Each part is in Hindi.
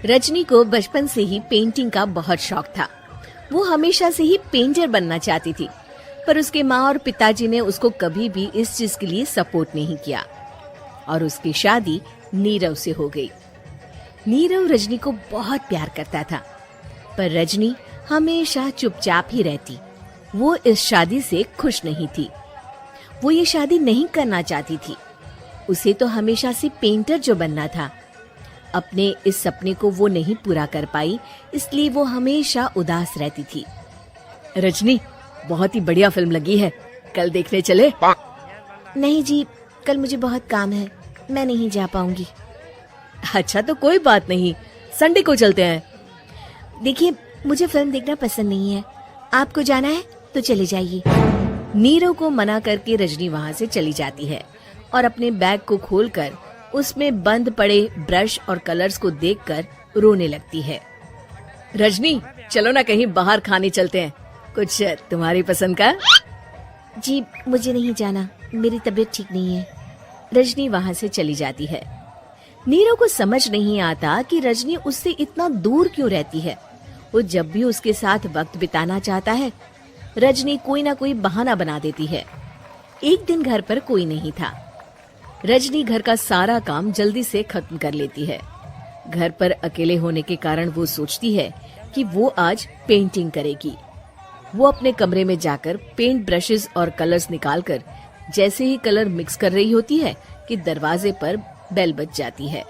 रजनी को बचपन से ही पेंटिंग का बहुत शौक था। वो हमेशा से ही पेंटर बनना चाहती थी, पर उसके माँ और पिताजी ने उसको कभी भी इस चीज के लिए सपोर्ट नहीं किया और उसकी शादी नीरव से हो गई। नीरव रजनी को बहुत प्यार करता था, पर रजनी हमेशा चुपचाप ही रहती। वो इस शादी से खुश नहीं थी। वो ये शादी नहीं करना चाहती थी। उसे तो हमेशा से पेंटर जो बनना था। अपने इस सपने को वो नहीं पूरा कर पाई, इसलिए वो हमेशा उदास रहती थी। रजनी, बहुत ही बढ़िया फिल्म लगी है, कल देखने चले? नहीं जी, कल मुझे बहुत काम है, मैं नहीं जा पाऊंगी। अच्छा तो कोई बात नहीं, संडे को चलते हैं। देखिए, मुझे फिल्म देखना पसंद नहीं है। आपको जाना है तो चले जाइए। नीरव को मना करके रजनी वहाँ से चली जाती है और अपने बैग को खोलकर उसमें बंद पड़े ब्रश और कलर्स को देखकर रोने लगती है। रजनी, चलो ना कहीं बाहर खाने चलते हैं, कुछ तुम्हारी पसंद का। जी, मुझे नहीं जाना, मेरी तबीयत ठीक नहीं है। रजनी वहाँ से चली जाती है। नीरव को समझ नहीं आता कि रजनी उससे इतना दूर क्यों रहती है। वो जब भी उसके साथ वक्त बिताना चाहता है, रजनी कोई ना कोई बहाना बना देती है। एक दिन घर पर कोई नहीं था। रजनी घर का सारा काम जल्दी से खत्म कर लेती है। घर पर अकेले होने के कारण वो सोचती है कि वो आज पेंटिंग करेगी। वो अपने कमरे में जाकर पेंट ब्रशेस और कलर्स निकालकर जैसे ही कलर मिक्स कर रही होती है कि दरवाजे पर बेल बज जाती है।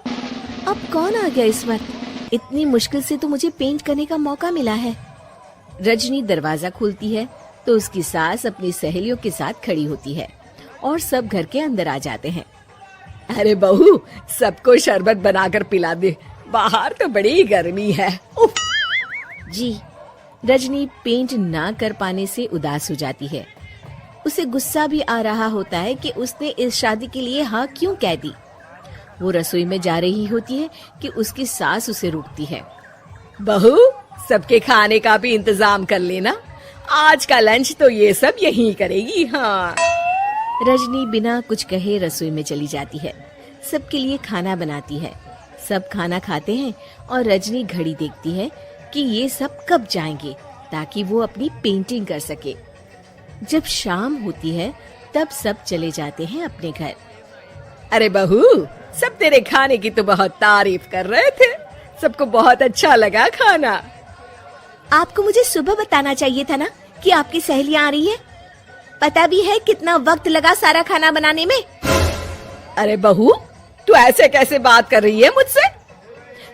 अब कौन आ गया इस वक्त? इतनी मुश्किल से तो मुझे पेंट करने का मौका मिला है। रजनी दरवाजा खोलती है तो उसकी सास अपनी सहेलियों के साथ खड़ी होती है और सब घर के अंदर आ जाते हैं। अरे बहू, सबको शरबत बनाकर पिला दे, बाहर तो बड़ी गर्मी है। उफ। जी। रजनी पेंट ना कर पाने से उदास हो जाती है। उसे गुस्सा भी आ रहा होता है कि उसने इस शादी के लिए हाँ क्यों कह दी। वो रसोई में जा रही होती है कि उसकी सास उसे रोकती है। बहू, सबके खाने का भी इंतजाम कर लेना, आज का लंच तो ये सब यहीं करेगी। हाँ। रजनी बिना कुछ कहे रसोई में चली जाती है। सबके लिए खाना बनाती है। सब खाना खाते हैं और रजनी घड़ी देखती है कि ये सब कब जाएंगे ताकि वो अपनी पेंटिंग कर सके। जब शाम होती है तब सब चले जाते हैं अपने घर। अरे बहू, सब तेरे खाने की तो बहुत तारीफ कर रहे थे, सबको बहुत अच्छा लगा खाना। आपको मुझे सुबह बताना चाहिए था ना कि आपकी सहेलियां आ रही है। पता भी है कितना वक्त लगा सारा खाना बनाने में। अरे बहू, तू ऐसे कैसे बात कर रही है मुझसे?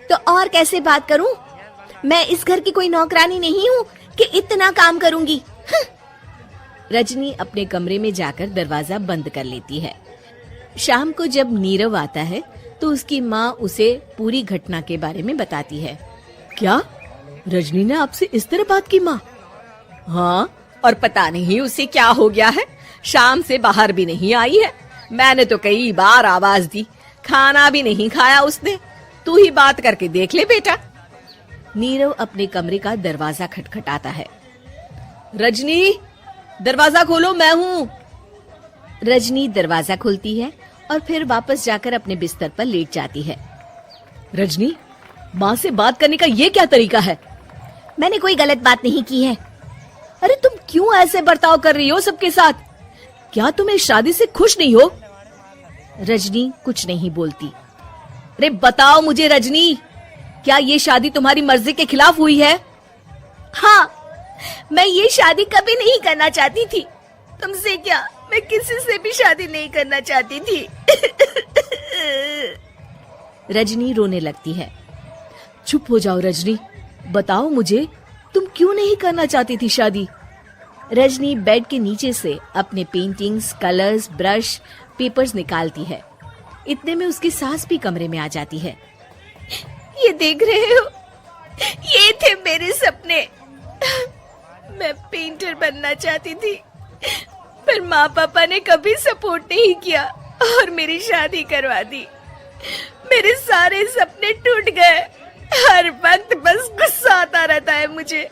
तो और कैसे बात करूं? मैं इस घर की कोई नौकरानी नहीं हूँ कि इतना काम करूंगी। रजनी अपने कमरे में जाकर दरवाजा बंद कर लेती है। शाम को जब नीरव आता है तो उसकी माँ उसे पूरी घटना के बारे में बताती है। क्या रजनी ने आपसे इस तरह बात की माँ? हाँ, और पता नहीं उसे क्या हो गया है, शाम से बाहर भी नहीं आई है। मैंने तो कई बार आवाज दी, खाना भी नहीं खाया उसने। तू ही बात करके देख ले बेटा। नीरव अपने कमरे का दरवाजा खटखटाता है। रजनी, दरवाजा खोलो, मैं हूँ। रजनी दरवाजा खोलती है और फिर वापस जाकर अपने बिस्तर पर लेट जाती है। रजनी, माँ से बात करने का ये क्या तरीका है? मैंने कोई गलत बात नहीं की है। अरे तुम क्यों ऐसे बर्ताव कर रही हो सबके साथ? क्या तुम इस शादी से खुश नहीं हो? रजनी कुछ नहीं बोलती। अरे बताओ मुझे रजनी, क्या ये शादी तुम्हारी मर्जी के खिलाफ हुई है? हाँ, मैं ये शादी कभी नहीं करना चाहती थी। तुमसे क्या, मैं किसी से भी शादी नहीं करना चाहती थी। रजनी रोने लगती है। चुप हो जाओ रजनी, बताओ मुझे, तुम क्यों नहीं करना चाहती थी शादी? रजनी बेड के नीचे से अपने पेंटिंग्स, कलर्स, ब्रश, पेपर्स निकालती है। इतने में उसकी सास भी कमरे में आ जाती है। ये देख रहे हो, ये थे मेरे सपने। मैं पेंटर बनना चाहती थी, पर माँ पापा ने कभी सपोर्ट नहीं किया और मेरी शादी करवा दी। मेरे सारे सपने टूट गए। हर वक्त बस गुस्सा आता रहता है मुझे।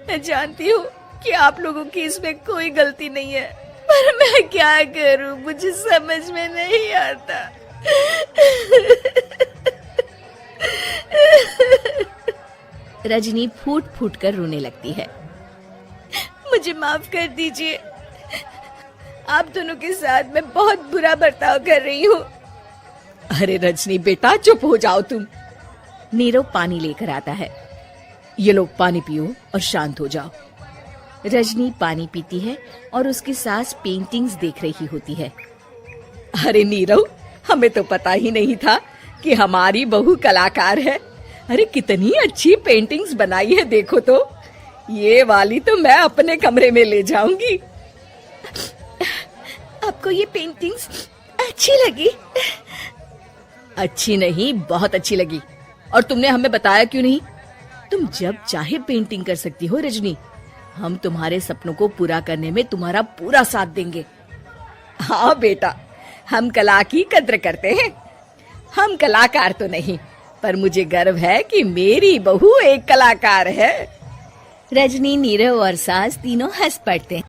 मैं जानती हूँ कि आप लोगों की इसमें कोई गलती नहीं है, पर मैं क्या करूं, मुझे समझ में नहीं आता। रजनी फूट फूट कर रोने लगती है। मुझे माफ कर दीजिए, आप दोनों के साथ मैं बहुत बुरा बर्ताव कर रही हूँ। अरे रजनी बेटा चुप हो जाओ तुम। नीरव पानी लेकर आता है। ये लो पानी पियो और शांत हो जाओ। रजनी पानी पीती है और उसकी सास पेंटिंग्स देख रही होती है। अरे नीरव, हमें तो पता ही नहीं था कि हमारी बहू कलाकार है। अरे कितनी अच्छी पेंटिंग्स बनाई है, देखो तो। ये वाली तो मैं अपने कमरे में ले जाऊंगी। आपको ये पेंटिंग्स अच्छी लगी? अच्छी नहीं, बहुत अच्छी लगी। और तुमने हमें बताया क्यों नहीं? तुम जब चाहे पेंटिंग कर सकती हो रजनी। हम तुम्हारे सपनों को पूरा करने में तुम्हारा पूरा साथ देंगे। हाँ बेटा, हम कला की कद्र करते हैं। हम कलाकार तो नहीं, पर मुझे गर्व है कि मेरी बहू एक कलाकार है। रजनी, नीरव और सास तीनों हंस पड़ते हैं।